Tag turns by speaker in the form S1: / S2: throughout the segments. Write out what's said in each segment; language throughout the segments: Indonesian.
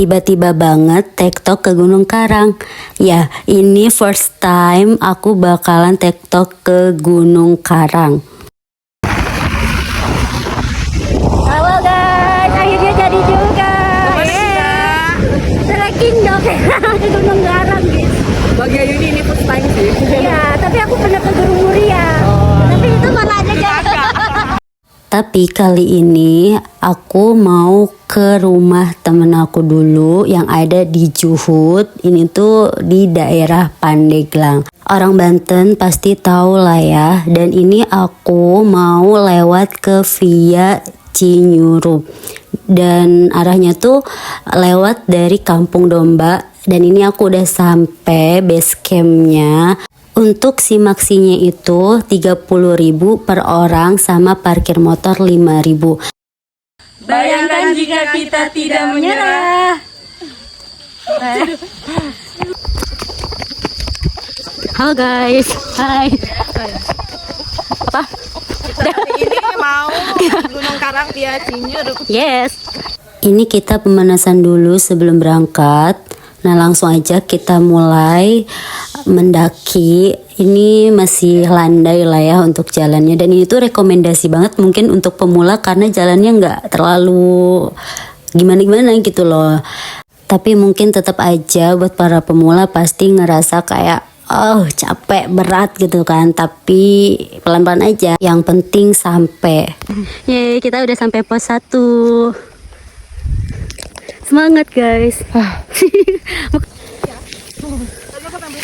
S1: Tiba-tiba banget TikTok ke Gunung Karang. Ya, ini first time aku bakalan TikTok ke Gunung Karang. Halo guys, akhirnya jadi juga. Trekking dong ke Gunung Karang guys.
S2: Bagi Ayu ini first time sih.
S1: Ya, tapi aku pernah ke Gunung Muria. Tapi itu malah aja jatuh. Tapi kali ini aku mau ke rumah temen aku dulu yang ada di Juhud. Ini tuh di daerah Pandeglang. Orang Banten pasti tahu lah ya. Dan ini aku mau lewat ke via Cinyurup. Dan arahnya tuh lewat dari Kampung Domba. Dan ini aku udah sampai base campnya. Untuk simaksinya itu 30.000 per orang sama parkir motor 5.000.
S2: Bayangkan jika kita tidak menyerah.
S1: Halo guys, hai. Apa?
S2: Ini mau Gunung Karang via Cinyurup.
S1: Yes. Ini kita pemanasan dulu sebelum berangkat. Nah langsung aja kita mulai mendaki. Ini masih landai lah ya untuk jalannya. Dan ini tuh rekomendasi banget mungkin untuk pemula karena jalannya nggak terlalu gimana-gimana gitu loh. Tapi mungkin tetap aja buat para pemula pasti ngerasa kayak capek berat gitu kan. Tapi pelan-pelan aja. Yang penting sampai. Yeay, kita udah sampai pos 1. Semangat guys.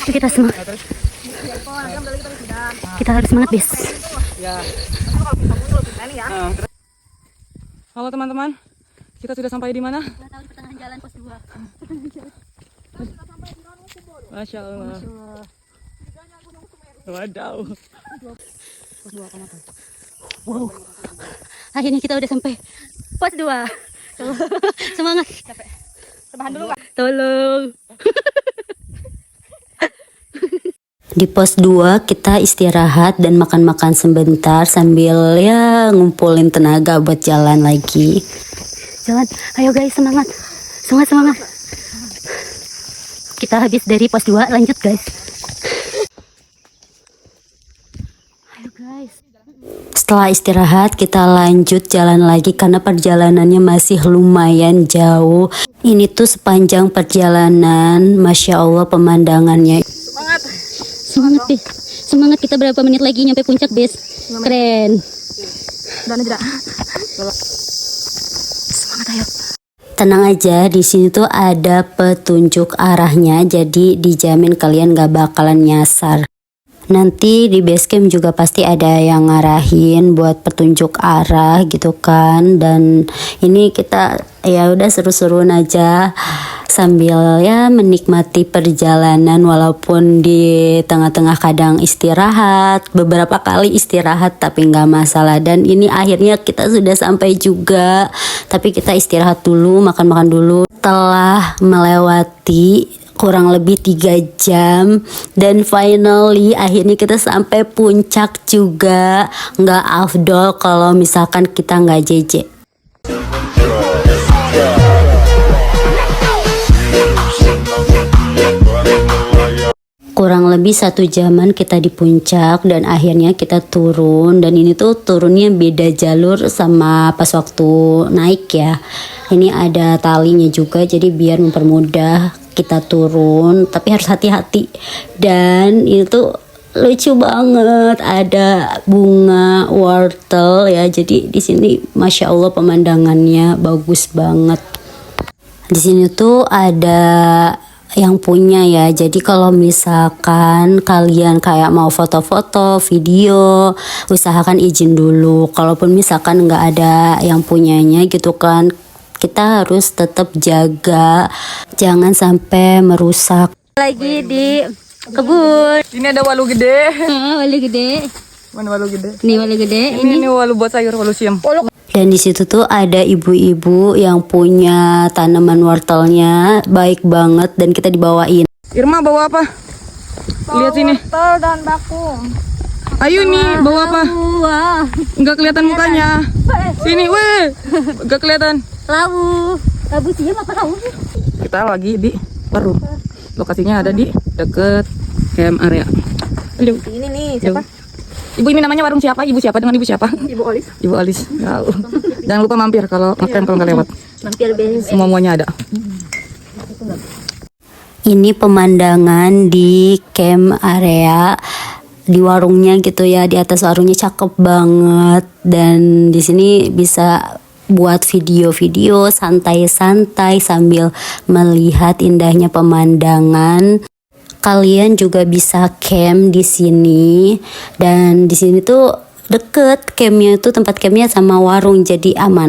S1: Kita semangat. Kita harus semangat bis.
S2: Halo teman-teman, kita sudah sampai di mana?
S1: Kita tahu di pertengahan jalan pos 2.
S2: Masya Allah. Wadaw.
S1: Wow. Akhirnya kita udah sampai pos 2. Semangat.
S2: Capek. Rebahan dulu Pak.
S1: Tolong. Di pos 2 kita istirahat dan makan-makan sebentar sambil ya ngumpulin tenaga buat jalan lagi. Jalan, ayo guys, semangat. Semangat. Kita habis dari pos 2, lanjut guys. Ayo guys. Setelah istirahat kita lanjut jalan lagi karena perjalanannya masih lumayan jauh. Ini tuh sepanjang perjalanan, Masya Allah pemandangannya. Semangat bis. Semangat, kita berapa menit lagi nyampe puncak bis. Keren.
S2: Dan
S1: Semangat ayo. Tenang aja, di sini tuh ada petunjuk arahnya, jadi dijamin kalian gak bakalan nyasar. Nanti di base camp juga pasti ada yang ngarahin buat petunjuk arah gitu kan. Dan ini kita ya udah seru-seruan aja sambil ya menikmati perjalanan walaupun di tengah-tengah kadang istirahat, beberapa kali istirahat tapi nggak masalah. Dan ini akhirnya kita sudah sampai juga, tapi kita istirahat dulu, makan-makan dulu. Setelah melewati kurang lebih 3 jam dan finally akhirnya kita sampai puncak juga. Nggak afdol kalau misalkan kita nggak JJ. Kurang lebih 1 jaman kita di puncak dan akhirnya kita turun. Dan ini tuh turunnya beda jalur sama pas waktu naik ya. Ini ada talinya juga jadi biar mempermudah kita turun, tapi harus hati-hati. Dan itu lucu banget, ada bunga wortel ya. Jadi di sini Masya Allah pemandangannya bagus banget. Di sini tuh ada yang punya ya. Jadi kalau misalkan kalian kayak mau foto-foto, video, usahakan izin dulu. Kalaupun misalkan nggak ada yang punyanya gitu kan, kita harus tetap jaga, jangan sampai merusak. Lagi di kebun.
S2: ini ada walu gede.
S1: Walu gede.
S2: Mana walu gede?
S1: Ini walu gede.
S2: Ini walu buat sayur, walu siam.
S1: Dan di situ tuh ada ibu-ibu yang punya tanaman wortelnya, baik banget dan kita dibawain.
S2: Irma bawa apa? Lihat sini.
S3: Wortel dan bakung.
S2: Ayo nih bawa apa?
S1: Wah,
S2: Nggak kelihatan mukanya. Sini, weh. Nggak kelihatan.
S1: labu.
S3: Kita lagi di warung. Lokasinya ada di deket camp area. Halo.
S2: Ini nih siapa?
S3: Ibu ini namanya warung siapa? Ibu siapa dengan ibu siapa?
S2: Ibu Olis.
S3: Ibu Alis. Tahu. Jangan lupa mampir kalau makan kalau nggak lewat.
S2: Mampir bensin.
S3: Semuanya ada.
S1: Ini pemandangan di camp area di warungnya gitu ya, di atas warungnya cakep banget, dan di sini bisa buat video-video santai-santai sambil melihat indahnya pemandangan. Kalian juga bisa camp di sini, dan di sini tuh deket campnya, tuh tempat campnya sama warung, jadi aman.